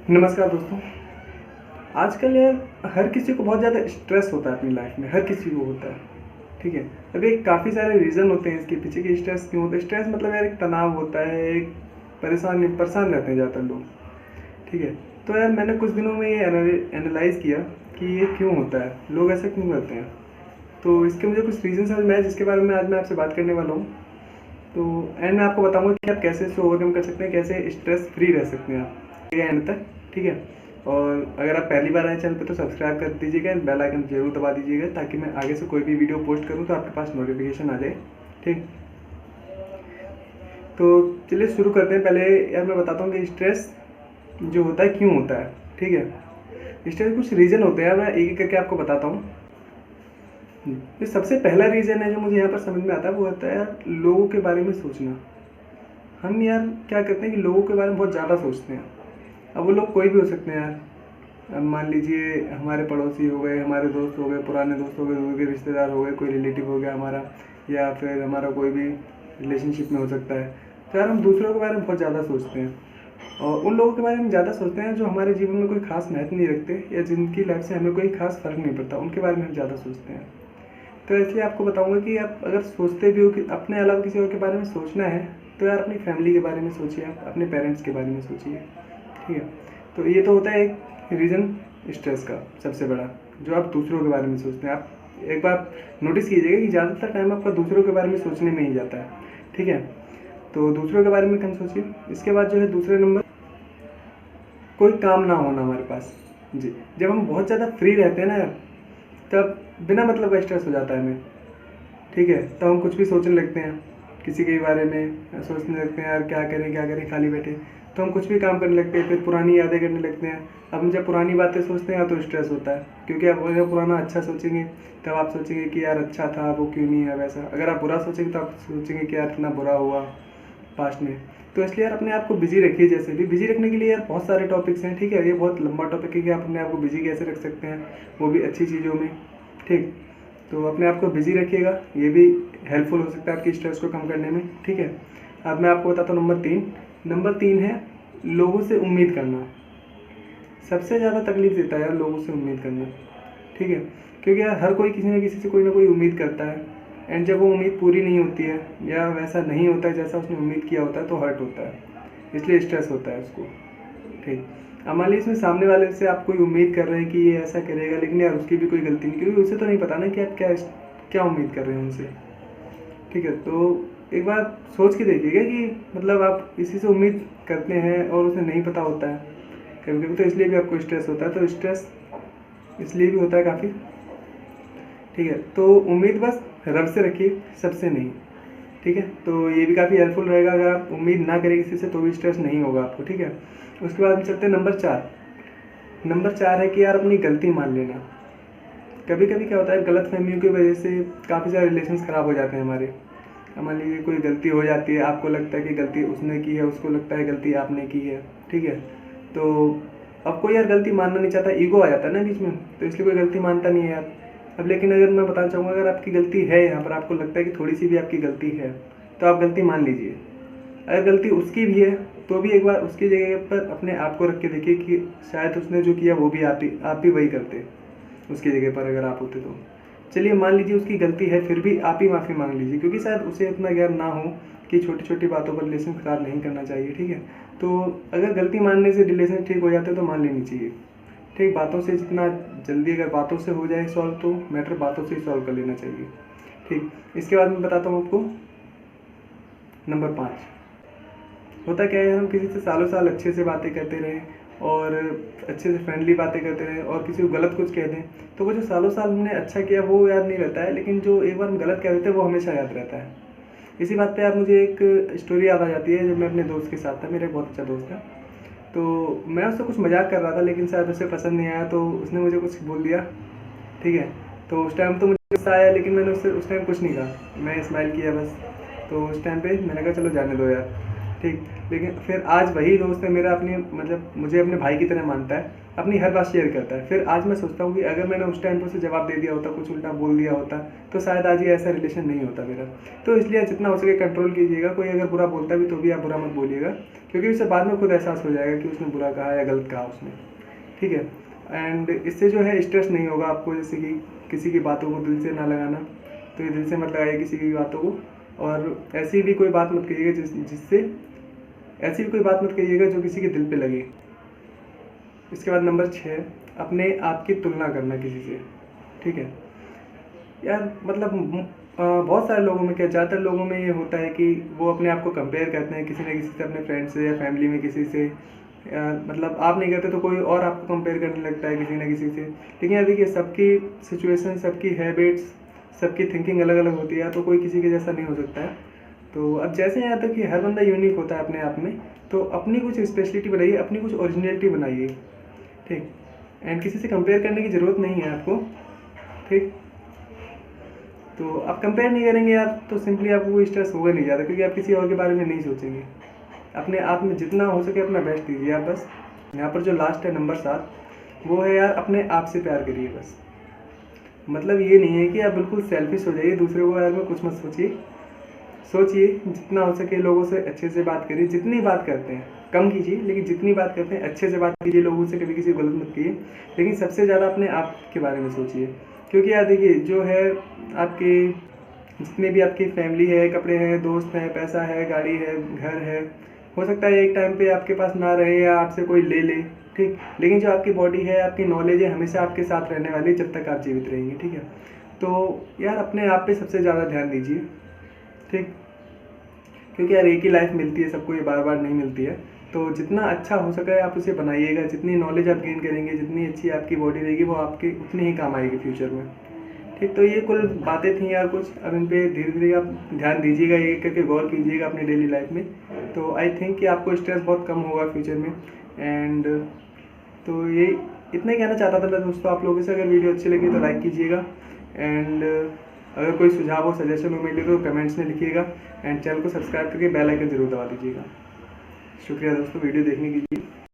नमस्कार दोस्तों। आजकल यार हर किसी को बहुत ज़्यादा स्ट्रेस होता है अपनी लाइफ में, हर किसी को होता है। ठीक है। अभी काफ़ी सारे रीज़न होते हैं इसके पीछे कि स्ट्रेस क्यों होता है। स्ट्रेस मतलब यार एक तनाव होता है, एक परेशान रहते हैं ज़्यादातर लोग। ठीक है। तो यार मैंने कुछ दिनों में ये एनालाइज़ किया कि ये क्यों होता है, लोग ऐसा क्यों करते हैं। तो इसके मुझे कुछ रीज़न समझ में आए जिसके बारे में आज मैं आपसे बात करने वाला हूँ। तो एंड मैं आपको बताऊंगा कि आप कैसे इसे ओवरकम कर सकते हैं, कैसे स्ट्रेस फ्री रह सकते हैं आप एंड तक। ठीक है। और अगर आप पहली बार आए चैनल पे तो सब्सक्राइब कर दीजिएगा, बेल आइकन जरूर दबा दीजिएगा ताकि मैं आगे से कोई भी वीडियो पोस्ट करूं तो आपके पास नोटिफिकेशन आ जाए। ठीक। तो चलिए शुरू करते हैं। पहले यार मैं बताता हूँ कि स्ट्रेस जो होता है क्यों होता है। ठीक है। स्ट्रेस कुछ रीज़न होते हैं, मैं एक एक करके आपको बताता हूँ। जो सबसे पहला रीज़न है जो मुझे यहाँ पर समझ में आता है वो होता है यार लोगों के बारे में सोचना। हम यार क्या करते हैं कि लोगों के बारे में बहुत ज़्यादा सोचते हैं। अब वो लोग कोई भी हो सकते हैं यार। अब मान लीजिए हमारे पड़ोसी हो गए, हमारे दोस्त हो गए, पुराने दोस्त हो गए, दूर के रिश्तेदार हो गए, कोई रिलेटिव हो गया हमारा, या फिर हमारा कोई भी रिलेशनशिप में हो सकता है। तो यार हम दूसरों के बारे में बहुत ज़्यादा सोचते हैं और उन लोगों के बारे में ज़्यादा सोचते हैं जो हमारे जीवन में कोई खास महत्व नहीं रखते या जिनकी लाइफ से हमें कोई खास फ़र्क नहीं पड़ता, उनके बारे में हम ज़्यादा सोचते हैं। तो इसलिए आपको बताऊंगा कि आप अगर सोचते भी हो कि अपने अलावा किसी और के बारे में सोचना है तो यार अपनी फैमिली के बारे में सोचिए, आप अपने पेरेंट्स के बारे में सोचिए। ठीक है। तो ये तो होता है एक रीज़न स्ट्रेस का सबसे बड़ा, जो आप दूसरों के बारे में सोचते हैं। आप एक बार नोटिस कीजिएगा कि ज़्यादातर टाइम आपका दूसरों के बारे में सोचने में ही जाता है। ठीक है। तो दूसरों के बारे में कम सोचिए। इसके बाद जो है दूसरे नंबर, कोई काम ना होना हमारे पास। जी। जब हम बहुत ज़्यादा फ्री रहते हैं ना यार, तब बिना मतलब का स्ट्रेस हो जाता है हमें। ठीक है। तब हम कुछ भी सोचने लगते हैं, किसी के बारे में सोचने लगते हैं यार क्या करें खाली बैठे। तो हम कुछ भी काम करने लगते हैं, फिर पुरानी यादें करने लगते हैं। अब हम जब पुरानी बातें सोचते हैं तो स्ट्रेस होता है, क्योंकि अब अगर पुराना अच्छा सोचेंगे तब आप सोचेंगे कि यार अच्छा था, वो क्यों नहीं है वैसा। अगर आप बुरा सोचेंगे तो आप सोचेंगे कि यार इतना बुरा हुआ पास्ट में। तो इसलिए यार अपने आप को बिजी रखिए। जैसे भी बिजी रखने के लिए यार बहुत सारे टॉपिक्स हैं। ठीक है। ये बहुत लंबा टॉपिक है कि आप अपने आप को बिजी कैसे रख सकते हैं, वो भी अच्छी चीज़ों में। ठीक। तो अपने आप को बिजी रखिएगा, ये भी हेल्पफुल हो सकता है आपकी स्ट्रेस को कम करने में। ठीक है। अब मैं आपको बताता हूँ नंबर 3 है लोगों से उम्मीद करना। सबसे ज़्यादा तकलीफ देता है यार लोगों से उम्मीद करना। ठीक है। क्योंकि यार हर कोई किसी न किसी से कोई ना कोई उम्मीद करता है, एंड जब वो उम्मीद पूरी नहीं होती है या वैसा नहीं होता है जैसा उसने उम्मीद किया होता है तो हर्ट होता है, इसलिए स्ट्रेस होता है उसको। ठीक। अब मान लीजिए इसमें सामने वाले से आप कोई उम्मीद कर रहे हैं कि ये ऐसा करेगा, लेकिन यार उसकी भी कोई गलती नहीं, क्योंकि उसे तो नहीं पता ना कि आप क्या क्या उम्मीद कर रहे हैं उनसे। ठीक है। तो एक बार सोच के देखिएगा कि मतलब आप किसी से उम्मीद करते हैं और उसे नहीं पता होता है कभी कभी, तो इसलिए भी आपको स्ट्रेस होता है। तो स्ट्रेस इसलिए भी होता है काफ़ी। ठीक है। तो उम्मीद बस रब से रखिए, सबसे नहीं। ठीक है। तो ये भी काफ़ी हेल्पफुल रहेगा। अगर आप उम्मीद ना करें किसी से तो भी स्ट्रेस नहीं होगा आपको। ठीक है। उसके बाद हम चलते हैं नंबर 4 है कि यार अपनी गलती मान लेना। कभी कभी क्या होता है, गलत फहमियों की वजह से काफ़ी सारे रिलेशंस ख़राब हो जाते हैं हमारे। मान लीजिए कोई गलती हो जाती है, आपको लगता है कि गलती उसने की है, उसको लगता है गलती आपने की है। ठीक है। तो अब कोई यार गलती मानना नहीं चाहता, ईगो आ जाता है ना बीच में, तो इसलिए कोई गलती मानता नहीं है यार। अब लेकिन अगर मैं बताना चाहूँगा, अगर आपकी गलती है, यहाँ पर आपको लगता है कि थोड़ी सी भी आपकी गलती है, तो आप गलती मान लीजिए। अगर गलती उसकी भी है तो भी एक बार उसकी जगह पर अपने आप को रख के देखिए कि शायद उसने जो किया वो भी आप भी वही करते उसकी जगह पर अगर आप होते तो। चलिए मान लीजिए उसकी गलती है, फिर भी आप ही माफ़ी मांग लीजिए, क्योंकि शायद उसे इतना ज्ञान ना हो कि छोटी छोटी बातों पर रिलेशन ख़राब नहीं करना चाहिए। ठीक है। तो अगर गलती मानने से रिलेशन ठीक हो जाते तो मान लेनी चाहिए। ठीक। बातों से जितना जल्दी अगर बातों से हो जाए सॉल्व तो मैटर बातों से ही सॉल्व कर लेना चाहिए। ठीक। इसके बाद मैं बताता हूँ आपको नंबर 5। होता क्या है, हम किसी से सालों साल अच्छे से बातें करते रहें और अच्छे से फ्रेंडली बातें करते रहें और किसी को गलत कुछ कह दें, तो वो जो सालों साल हमने अच्छा किया वो याद नहीं रहता है, लेकिन जो एक बार हम गलत कह देते हैं वो हमेशा याद रहता है। इसी बात पे यार मुझे एक स्टोरी याद आ जाती है। जब मैं अपने दोस्त के साथ था, मेरा एक बहुत अच्छा दोस्त था, तो मैं उससे कुछ मजाक कर रहा था, लेकिन शायद उसे पसंद नहीं आया तो उसने मुझे कुछ बोल दिया। ठीक है। तो उस टाइम तो मुझे गुस्सा आया, लेकिन मैंने उससे उस टाइम कुछ नहीं कहा, मैं स्माइल किया बस। तो उस टाइम पे मैंने कहा चलो जाने दो यार। ठीक। लेकिन फिर आज वही दोस्त है मेरा, अपनी मतलब मुझे अपने भाई की तरह मानता है, अपनी हर बात शेयर करता है। फिर आज मैं सोचता हूँ कि अगर मैंने उस टाइम पर उसे जवाब दे दिया होता, कुछ उल्टा बोल दिया होता, तो शायद आज ये ऐसा रिलेशन नहीं होता मेरा। तो इसलिए जितना हो सके कंट्रोल कीजिएगा, कोई अगर बुरा बोलता भी तो भी आप बुरा मत बोलिएगा, क्योंकि उसे बाद में खुद एहसास हो जाएगा कि उसने बुरा कहा या गलत कहा उसने, ठीक है। एंड इससे जो है स्ट्रेस नहीं होगा आपको, जैसे कि किसी की बातों को दिल से ना लगाना, तो ये दिल से मत लगाइए किसी की बातों को। और ऐसी भी कोई बात मत कहिएगा जिससे ऐसी भी कोई बात मत कहिएगा जो किसी के दिल पे लगे। इसके बाद नंबर 6, अपने आप की तुलना करना किसी से, ठीक है। यार मतलब बहुत सारे लोगों में क्या, ज़्यादातर लोगों में ये होता है कि वो अपने आप को कंपेयर करते हैं किसी न किसी से, अपने फ्रेंड से या फैमिली में किसी से। मतलब आप नहीं करते तो कोई और आपको कंपेयर करने लगता है किसी न किसी से। लेकिन यार देखिए, सबकी सिचुएशन, सबकी हैबिट्स, सबकी थिंकिंग अलग अलग होती है, तो कोई किसी के जैसा नहीं हो सकता है। तो अब जैसे यहाँ तक कि हर बंदा यूनिक होता है अपने आप में, तो अपनी कुछ स्पेशलिटी बनाइए, अपनी कुछ ओरिजिनलिटी बनाइए, ठीक। एंड किसी से कंपेयर करने की ज़रूरत नहीं है आपको, ठीक। तो आप कंपेयर नहीं करेंगे यार, तो सिंपली आपको कोई स्ट्रेस होगा नहीं ज़्यादा, क्योंकि आप किसी और के बारे में नहीं सोचेंगे। अपने आप में जितना हो सके अपना बेस्ट दीजिए आप बस। यहाँ पर जो लास्ट है नंबर 7, वो है यार अपने आप से प्यार करिए बस। मतलब ये नहीं है कि आप बिल्कुल सेल्फिश हो जाइए, दूसरे को बारे में कुछ मत सोचिए जितना हो सके लोगों से अच्छे से बात करिए, जितनी बात करते हैं कम कीजिए, लेकिन जितनी बात करते हैं अच्छे से बात कीजिए, लोगों से कभी किसी को गलत मत कीजिए। लेकिन सबसे ज़्यादा अपने आप के बारे में सोचिए, क्योंकि यार देखिए, जो है आपके जितने भी आपकी फैमिली है, कपड़े हैं, दोस्त हैं, पैसा है, गाड़ी है, घर है, हो सकता है एक टाइम पे आपके पास ना रहे या आपसे कोई ले ले, ठीक। लेकिन जो आपकी बॉडी है, आपकी नॉलेज है, हमेशा आपके साथ रहने वाली जब तक आप जीवित रहेंगे, ठीक है। तो यार अपने आप पे सबसे ज़्यादा ध्यान दीजिए, ठीक। क्योंकि यार एक ही लाइफ मिलती है सबको, ये बार बार नहीं मिलती है। तो जितना अच्छा हो सके आप उसे बनाइएगा, जितनी नॉलेज आप गेन करेंगे, जितनी अच्छी आपकी बॉडी रहेगी, वो आपके उतनी ही काम आएगी फ्यूचर में, ठीक। तो ये कुल बातें थी यार कुछ, अब इन पे धीरे धीरे आप ध्यान दीजिएगा, एक करके गौर कीजिएगा अपनी डेली लाइफ में। तो आई थिंक कि आपको स्ट्रेस बहुत कम होगा फ्यूचर में। एंड तो ये इतना ही कहना चाहता था मैं दोस्तों आप लोगों से। अगर वीडियो अच्छी लगी तो लाइक कीजिएगा, एंड अगर कोई सुझाव हो, सजेशन हो मेरे लिए, तो कमेंट्स में लिखिएगा। एंड चैनल को सब्सक्राइब करके बेल आइकन जरूर दबा दीजिएगा। शुक्रिया दोस्तों वीडियो देखने के लिए।